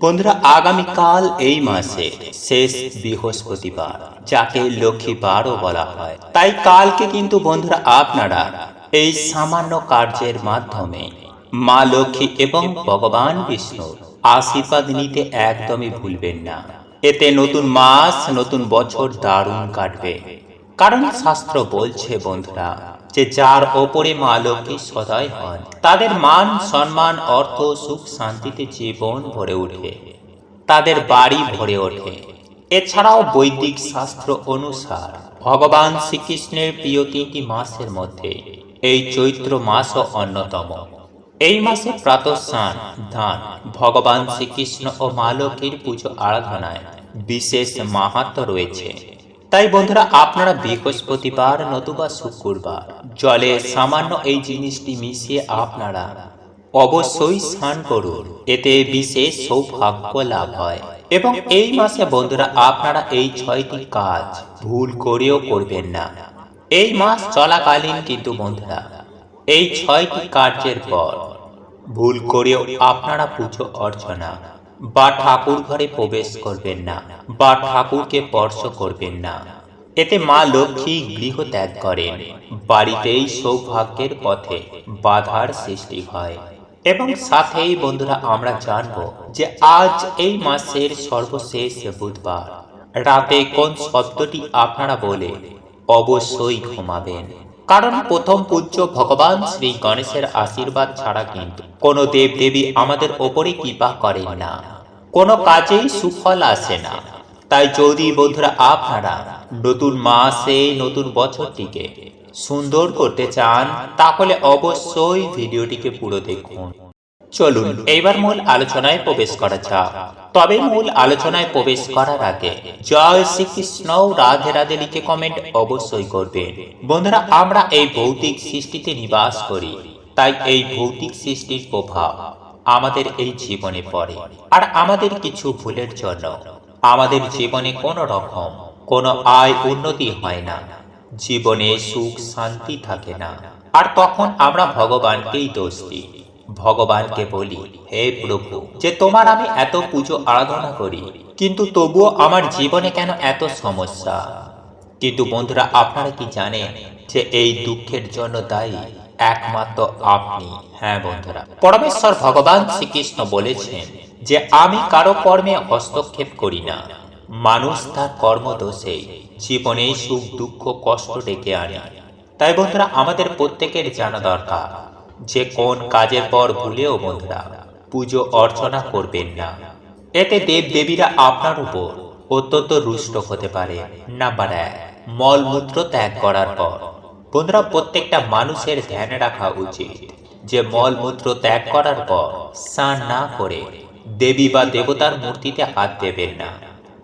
বন্ধুরা, আগামীকাল এই মাসে শেষ বৃহস্পতিবার, যাকে লক্ষ্মীবারও বলা হয়। তাই কালকে কিন্তু বন্ধুরা আপনারা এই সামান্য কার্যের মাধ্যমে মা লক্ষ্মী এবং ভগবান বিষ্ণুর আশীর্বাদ নিতে একদমই ভুলবেন না। এতে নতুন মাস, নতুন বছর দারুণ কাটবে। কারণ শাস্ত্র বলছে বন্ধুরা, যে যার ওপরে মা লক্ষ্মী সদয় হন, তাদের মান সম্মান, অর্থ, সুখ, শান্তিতে জীবন ভরে ওঠে, তাদের বাড়ি ভরে ওঠে। এছাড়াও বৈদিক শাস্ত্র অনুসার ভগবান শ্রীকৃষ্ণের প্রিয় 3টি মাসের মধ্যে এই চৈত্র মাসও অন্যতম। এই মাসে প্রাতঃস্নান, দান, ভগবান শ্রীকৃষ্ণ ও মা লক্ষ্মীর পুজো আরাধনায় বিশেষ মাহাত্ম্য রয়েছে। তাই বন্ধুরা, আপনারা বৃহস্পতিবার নতুবা শুক্রবার জলে সামান্য এই জিনিসটি মিশিয়ে আপনারা অবশ্যই স্নান করুন। এতে বিশেষ সৌভাগ্য লাভ হয়। এবং এই মাসে বন্ধুরা আপনারা এই 6টি কাজ ভুল করেও করবেন না। এই মাস চলাকালীন কিন্তু বন্ধুরা এই 6টি কার্যের পর ভুল করেও আপনারা পুজো অর্চনা বা ঠাকুর ঘরে প্রবেশ করবেন না, বা ঠাকুরকে স্পর্শ করবেন না। এতে মা লক্ষ্মী গৃহ ত্যাগ করেন, বাড়িতেই সৌভাগ্যের পথে বাধার সৃষ্টি হয়। এবং সাথেই বন্ধুরা আমরা জানব যে আজ এই মাসের সর্বশেষ বুধবার রাতে কোন শব্দটি আপনারা বলে অবশ্যই ঘুমাবেন। কারণ প্রথম পূজ্য ভগবান শ্রী গণেশের আশীর্বাদ ছাড়া কিন্তু কোনো দেব দেবী আমাদের ওপরে কৃপা করেন না, কোনো কাজেই সুফল আসে না। তাই যদি বন্ধুরা আপনারা নতুন মাসে নতুন বছরটিকে সুন্দর করতে চান, তাহলে অবশ্যই ভিডিওটিকে পুরো দেখুন। চলুন এইবার মূল আলোচনায় প্রবেশ করা যাক। তবে মূল আলোচনায় প্রবেশ করার আগে জয় শ্রীকৃষ্ণ, রাধে রাধে লিখে কমেন্ট অবশ্যই করবেন। বন্ধুরা, আমরা এই ভৌতিক সৃষ্টিতে নিবাস করি, তাই এই ভৌতিক সৃষ্টির প্রভাব আমাদের এই জীবনে পড়ে। আর আমাদের কিছু ভুলের জন্য আমাদের জীবনে কোনো রকম কোনো আয় উন্নতি হয় না, জীবনে সুখ শান্তি থাকে না। আর তখন আমরা ভগবানকেই দোষ দিই, ভগবানকে বলি, হে প্রভু, যে তোমার আমি এত পুজো আরাধনা করি, কিন্তু তবুও আমার জীবনে কেন এত সমস্যা। কিন্তু বন্ধুরা, আপনারা কি জানেন যে এই দুঃখের জন্য দায়ী একমাত্র আপনি? হ্যাঁ বন্ধুরা, পরমেশ্বর ভগবান শ্রীকৃষ্ণ বলেছেন যে আমি কারো কর্মে হস্তক্ষেপ করি না, মানুষ তার কর্মদোষে জীবনে সুখ দুঃখ কষ্ট ডেকে আনে। তাই বন্ধুরা, আমাদের প্রত্যেকের জানা দরকার যে কোন কাজের পর ভুলেও বন্ধুরা পুজো অর্চনা করবেন না। এতে দেব দেবীরা আপনার উপর অত্যন্ত রুষ্ট হতে পারে। নাম্বার 1, মলমূত্র ত্যাগ করার পর। বন্ধুরা, প্রত্যেকটা মানুষের ধ্যানে রাখা উচিত যে মলমূত্র ত্যাগ করার পর স্নান না করে দেবী বা দেবতার মূর্তিতে হাত দেবেন না।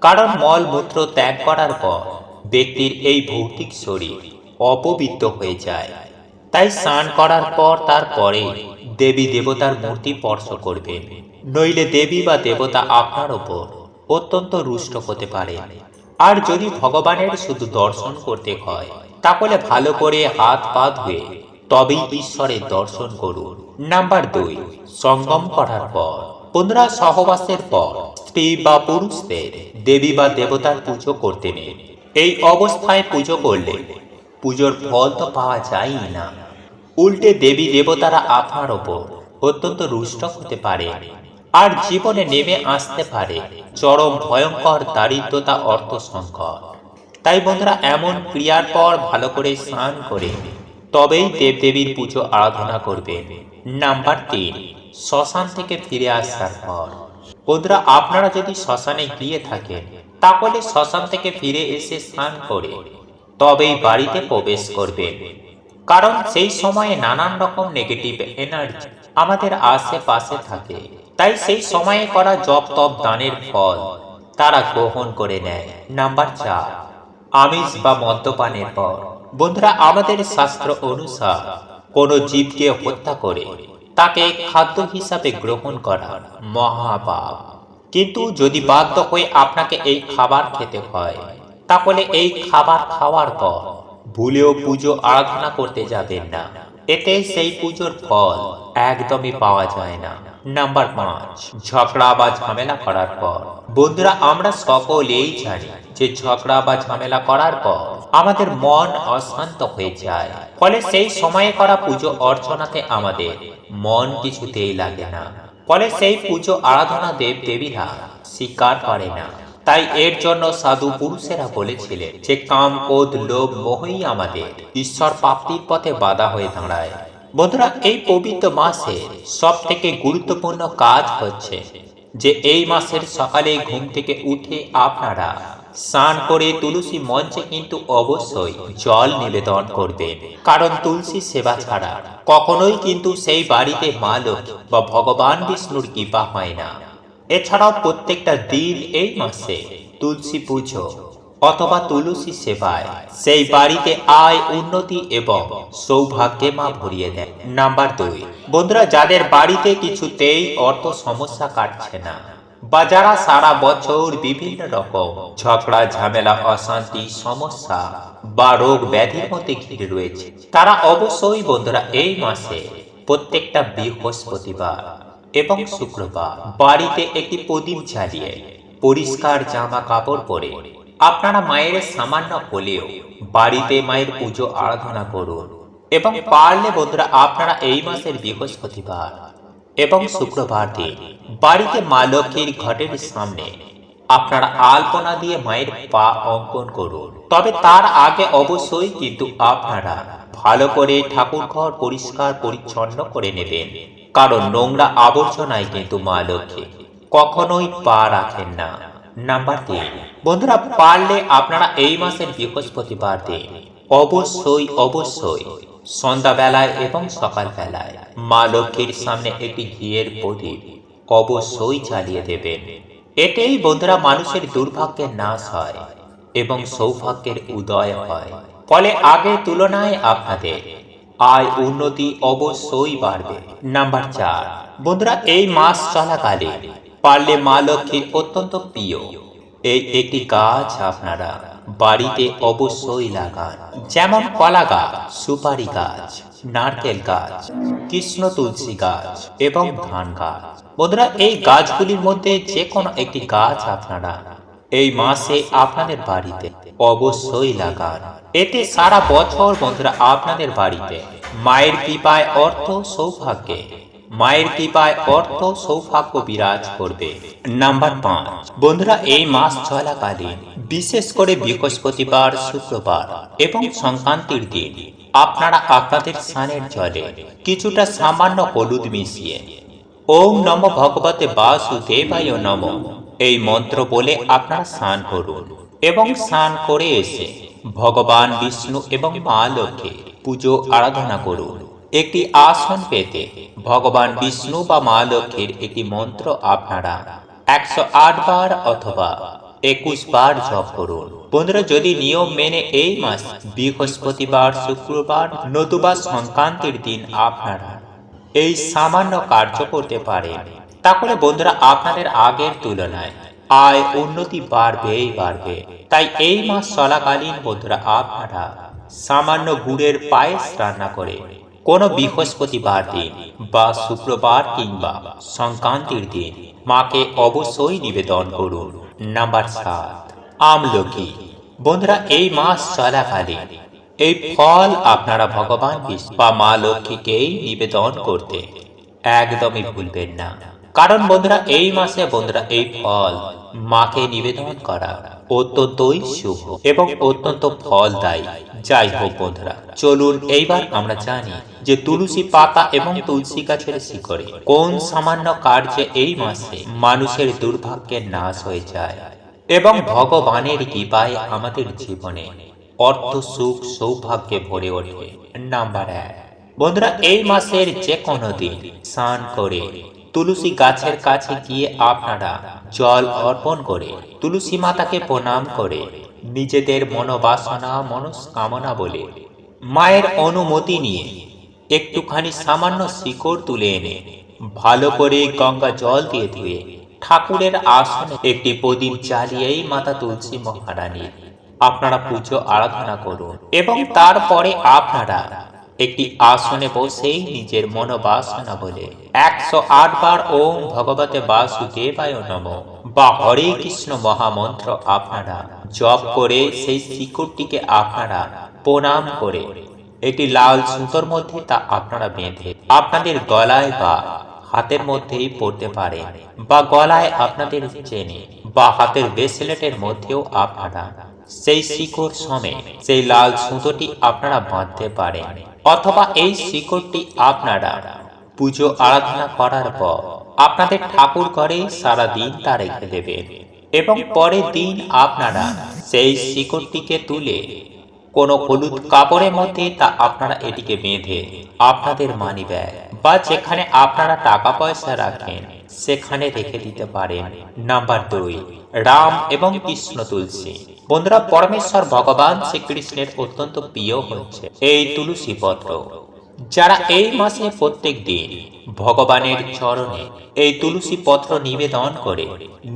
কারণ মলমূত্র ত্যাগ করার পর ব্যক্তির এই ভৌতিক শরীর অপবিত্র হয়ে যায়। তাই স্নান করার পর তারপরে দেবী দেবতার মূর্তি স্পর্শ করবেন, নইলে দেবী বা দেবতা আপনার ওপর অত্যন্ত রুষ্ট হতে পারে। আর যদি ভগবানের শুধু দর্শন করতে হয়, তাহলে ভালো করে হাত পা ধুয়ে তবেই ঈশ্বরের দর্শন করুন। নাম্বার 2, সঙ্গম করার পর। বন্ধুরা, সহবাসের পর স্ত্রী বা পুরুষদের দেবী বা দেবতার পুজো করতে নেই। এই অবস্থায় পুজো করলে পুজোর ফল তো পাওয়া যায়ই না, উল্টে দেবী দেবতারা আপনার ওপর অত্যন্ত রুষ্ট হতে পারে। আর জীবনে নেমে আসতে পারে চরম ভয়ঙ্কর দারিদ্রতা, অর্থ সংকট। তাই বন্ধুরা, এমন ক্রিয়ার পর ভালো করে স্নান করে তবেই দেবদেবীর পুজো আরাধনা করবেন। নাম্বার 3, শ্মশান থেকে ফিরে আসার পর। বন্ধুরা, আপনারা যদি শ্মশানে গিয়ে থাকেন, তাহলে শ্মশান থেকে ফিরে এসে স্নান করে তবেই বাড়িতে প্রবেশ করবেন। কারণ সেই সময়ে নানান রকম নেগেটিভ এনার্জি আমাদের আশেপাশে থাকে। তাই সেই সময়ে করা জপ তপ দানের ফল তারা গ্রহণ করে নেয়। নাম্বার 4, আমিষ বা মদ্যপানের পর। বন্ধুরা, আমাদের শাস্ত্র অনুসার কোনো জীবকে হত্যা করে তাকে খাদ্য হিসাবে গ্রহণ করা মহাপাপ। কিন্তু যদি বাধ্য হয়ে আপনাকে এই খাবার খেতে হয়, তাহলে এই খাবার খাওয়ার পর ভুলেও পুজো আরাধনা করতে যাবেন না। এতে সেই পুজোর ফল একদমই পাওয়া যায় না। নাম্বার 5, ঝগড়া বা ঝামেলা করার পর। বন্ধুরা, আমরা সকলেই জানি যে ঝগড়া বা ঝামেলা করার পর আমাদের মন অশান্ত হয়ে যায়। ফলে সেই সময়ে করা পুজো অর্চনাতে আমাদের মন কিছুতেই লাগে না। ফলে সেই পুজো আরাধনা দেব দেবীরা স্বীকার করে না। তাই এর জন্য সাধু পুরুষেরা বলেছিলেন যে কাম, ক্রোধ, লোভ, মোহই আমাদের ঈশ্বর প্রাপ্তির পথে বাধা হয়ে দাঁড়ায়। বন্ধুরা, এই পবিত্র মাসে সব থেকে গুরুত্বপূর্ণ কাজ হচ্ছে যে এই মাসের সকালে ঘুম থেকে উঠে আপনারা স্নান করে তুলসী মঞ্চে কিন্তু অবশ্যই জল নিবেদন করবেন। কারণ তুলসী সেবা ছাড়া কখনোই কিন্তু সেই বাড়িতে মা লক্ষ্মী বা ভগবান বিষ্ণুর কৃপা হয় না। এছাড়াও প্রত্যেকটা দিন এই মাসে তুলসী পুজো অথবা তুলসী সেবায় সেই বাড়িতে আয়, উন্নতি এবং সৌভাগ্যে মা ভরিয়ে দেন। নাম্বার 2, বন্ধুরা, যাদের বাড়িতে কিছুতেই অর্থ সমস্যা কাটছে না বা যারা সারা বছর বিভিন্ন রকম ঝগড়া, ঝামেলা, অশান্তি, সমস্যা বা রোগ ব্যাধির মধ্যে ঘিরে রয়েছে, তারা অবশ্যই বন্ধুরা এই মাসে প্রত্যেকটা বৃহস্পতিবার এবং শুক্রবার বাড়িতে একটি প্রদীপ জ্বালিয়ে পরিষ্কার জামা কাপড় পরে আপনারা মায়ের সামান্য হলেও বাড়িতে মায়ের পুজো আরাধনা করুন। এবং পারলে বন্ধুরা আপনারা এই মাসের বৃহস্পতিবার এবং শুক্রবার দিন বাড়িতে মা লক্ষ্মীর ঘটের সামনে আপনারা আলপনা দিয়ে মায়ের পা অঙ্কন করুন। তবে তার আগে অবশ্যই কিন্তু আপনারা ভালো করে ঠাকুর ঘর পরিষ্কার পরিচ্ছন্ন করে নেবেন। কারণ নোংরা আবর্জনায় কিন্তু মা লক্ষ্মী কখনোই পা রাখেন না। নাম্বার 3, বন্ধুরা, পারলে আপনারা এই মাসের বৃহস্পতিবার দিন অবশ্যই সন্ধ্যাবেলায় এবং সকালবেলায় মা লক্ষ্মীর সামনে একটি ঘিয়ের প্রদীপ অবশ্যই জ্বালিয়ে দেবেন। এতেই বন্ধুরা মানুষের দুর্ভাগ্যের নাশ হয় এবং সৌভাগ্যের উদয় হয়। ফলে আগের তুলনায় আপনাদের আয়, উন্নতি অবশ্যই বাড়বে। নাম্বার 4, বন্ধুরা, এই মাস চলাকালে পারলে মা লক্ষ্মীর অত্যন্ত প্রিয় এই একটি গাছ আপনারা বাড়িতে অবশ্যই লাগান। যেমন কলা গাছ, সুপারি গাছ, নারকেল গাছ, কৃষ্ণ তুলসী গাছ এবং ধান গাছ। বন্ধুরা, এই গাছগুলির মধ্যে যে কোনো একটি গাছ আপনারা এই মাসে আপনাদের বাড়িতে অবশ্যই লাগান। এতে সারা বছর বন্ধুরা আপনাদের বাড়িতে মায়ের কৃপায় অর্থ সৌভাগ্য বিরাজ করবে। নাম্বার 5, বন্ধুরা, এই মাস চলাকালীন বিশেষ করে বৃহস্পতিবার, শুক্রবার এবং সংক্রান্তির দিন আপনারা আপনাদের স্নানের জলে কিছুটা সামান্য হলুদ মিশিয়ে ওম নমো ভগবতে বাসুদেবায় নমঃ এই মন্ত্র বলে আপনারা স্নান করুন। এবং স্নান করে এসে ভগবান বিষ্ণু এবং মা লক্ষ্মীর পুজো আরাধনা করুন। একটি আসন পেতে ভগবান বিষ্ণু বা মা লক্ষ্মীর একটি মন্ত্র আপনারা 108 বার অথবা 21 বার জপ করুন। বন্ধুরা, যদি নিয়ম মেনে এই মাস বৃহস্পতিবার, শুক্রবার নতুবা সংক্রান্তির দিন আপনারা এই সামান্য কার্য করতে পারেন, তাহলে বন্ধুরা আপনাদের আগের তুলনায় আয়, উন্নতি বাড়বে। তাই এই মাস চলাকালীন বন্ধুরা আপনারা সামান্য গুড়ের পায়েস রান্না করে কোনো বৃহস্পতিবার দিন বা শুক্রবার কিংবা সংক্রান্তির দিন মাকে অবশ্যই নিবেদন করুন। নাম্বার 7, আমলকি। বন্ধুরা, এই মাস চলাকালীন এই ফল আপনারা ভগবান বিষ্ণু বা মা লক্ষ্মীকেই নিবেদন করতে একদমই ভুলবেন না। কারণ বন্ধুরা এই মাসে বন্ধুরা এই ফল মাকে নিবেদন করা অত্যন্তই শুভ এবং অত্যন্ত ফলদায়ী। যাই হোক বন্ধুরা, চলুন এইবার আমরা জানি যে তুলসী পাতা এবং তুলসী গাছের শিকড়ে কোন সামান্য কার্যে এই মাসে মানুষের দুর্ভাগ্যের নাশ হয়ে যায় এবং ভগবানের কৃপায় আমাদের জীবনে অর্থ, সুখ, সৌভাগ্যে ভরে ওঠে। নাম্বার 1, বন্ধুরা, এই মাসের যে কোনো দিন স্নান করে তুলসী গাছের কাছে গিয়ে আপনারা জল অর্পণ করে তুলসী মাতাকে প্রণাম করে নিজেদের মনোবাসনা, মনস্কামনা বলে মায়ের অনুমতি নিয়ে একটুখানি সামান্য শিকড় তুলে এনে ভালো করে গঙ্গা জল দিয়ে ধুয়ে ঠাকুরের আসনে একটি প্রদীপ জ্বালিয়েই মাতা তুলসী মহারানীর আপনারা পুজো আরাধনা করুন। এবং তারপরে আপনারা একটি আসনে বসে নিজের মনোবাসনা বলে 108 বার ওম ভগবতে বাসুদেবায় নমঃ বা হরে কৃষ্ণ মহামন্ত্র আপনারা জপ করে সেই শিকড়টিকে আপনারা প্রণাম করে একটি লাল সুতোর মধ্যে তা আপনারা বেঁধে আপনাদের গলায় বা হাতের মধ্যেই পড়তে পারে, বা গলায় আপনাদের চেনে বা হাতের ব্রেসলেটের মধ্যেও আপনারা সেই শিকড় সমেত সেই লাল সুতোটি আপনারা বাঁধতে পারেন, অথবা এই শিকড়টি আপনারা পুজো আরাধনা করার পর আপনাদের ঠাকুর ঘরে সারা দিন তা রেখে দেবেন এবং পরের দিন আপনারা সেই শিকড়টিকে তুলে কোনো হলুদ কাপড়ের মধ্যে তা আপনারা এটিকে বেঁধে আপনাদের মানিব্যাগ বা যেখানে আপনারা টাকা পয়সা রাখেন সেখানে রেখে দিতে পারেন। নাম্বার 2, রাম এবং কৃষ্ণ তুলসী। বন্ধুরা, পরমেশ্বর ভগবান শ্রীকৃষ্ণের অত্যন্ত প্রিয় হচ্ছে এই তুলসী পত্র। যারা এই মাসে প্রত্যেক দিন ভগবানের চরণে এই তুলসী পত্র নিবেদন করে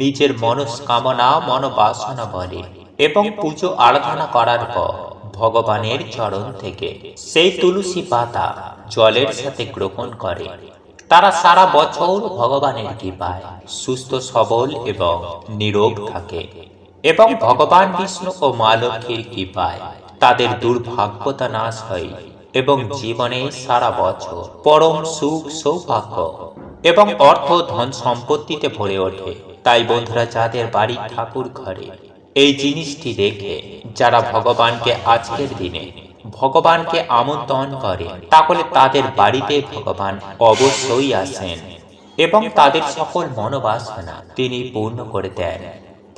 নিজের মনস্কামনা মনোবাসনা বলে এবং পুজো আরাধনা করার পর ভগবানের চরণ থেকে সেই তুলসী পাতা জলের সাথে গ্রহণ করে, তারা সারা বছর ভগবানের কৃপায় সুস্থ সবল এবং নিরোগ থাকে এবং ভগবান বিষ্ণু ও মা লক্ষ্মীর কৃপায় তাদের দুর্ভাগ্যতা নাশ হয় এবং জীবনে সারা বছর পরম সুখ সৌভাগ্য এবং অর্থ ধন সম্পত্তিতে ভরে ওঠে। তাই বন্ধুরা, যাদের বাড়ি ঠাকুর ঘরে এই জিনিসটি রেখে যারা ভগবানকে আজকের দিনে ভগবানকে আমন্ত্রণ করে, তাহলে তাদের বাড়িতে ভগবান অবশ্যই আসেন এবং তাদের সকল মনোবাসনা তিনি পূর্ণ করে দেন।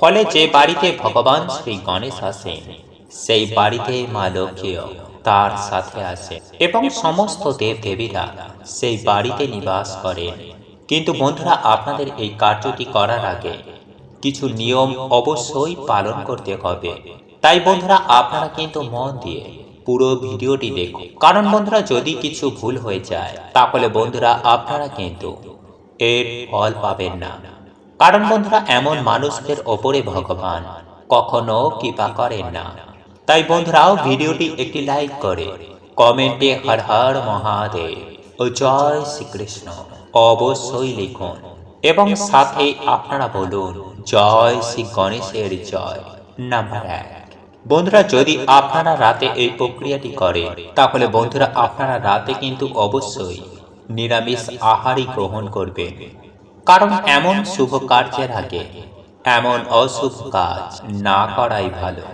ফলে যে বাড়িতে ভগবান শ্রী গণেশ আসেন সেই বাড়িতে মা লক্ষ্মীও তার সাথে আসে এবং সমস্ত দেব দেবীরা সেই বাড়িতে নিবাস করেন। কিন্তু বন্ধুরা, আপনাদের এই কার্যটি করার আগে কিছু নিয়ম অবশ্যই পালন করতে হবে। তাই বন্ধুরা, আপনারা কিন্তু মন দিয়ে পুরো ভিডিওটি দেখুন, কারণ বন্ধুরা যদি কিছু ভুল হয়ে যায় তাহলে বন্ধুরা আপনারা কিন্তু এর ফল পাবেন না। কারণ বন্ধুরা, এমন মানুষদের ওপরে ভগবান কখনো কৃপা করেন না। তাই বন্ধুরাও ভিডিওটি একটি লাইক করে কমেন্টে হর হর মহাদেব ও জয় শ্রীকৃষ্ণ অবশ্যই লিখুন এবং সাথে আপনারা বলুন জয় শ্রী গণেশের জয়। নাম্বার 1, বন্ধুরা যদি আপনারা রাতে এই প্রক্রিয়াটি করেন তাহলে বন্ধুরা আপনারা রাতে কিন্তু অবশ্যই নিরামিষ আহারই গ্রহণ করবেন। কারণ এমন শুভ কার্যের আগে এমন অশুভ কাজ না করাই ভালো।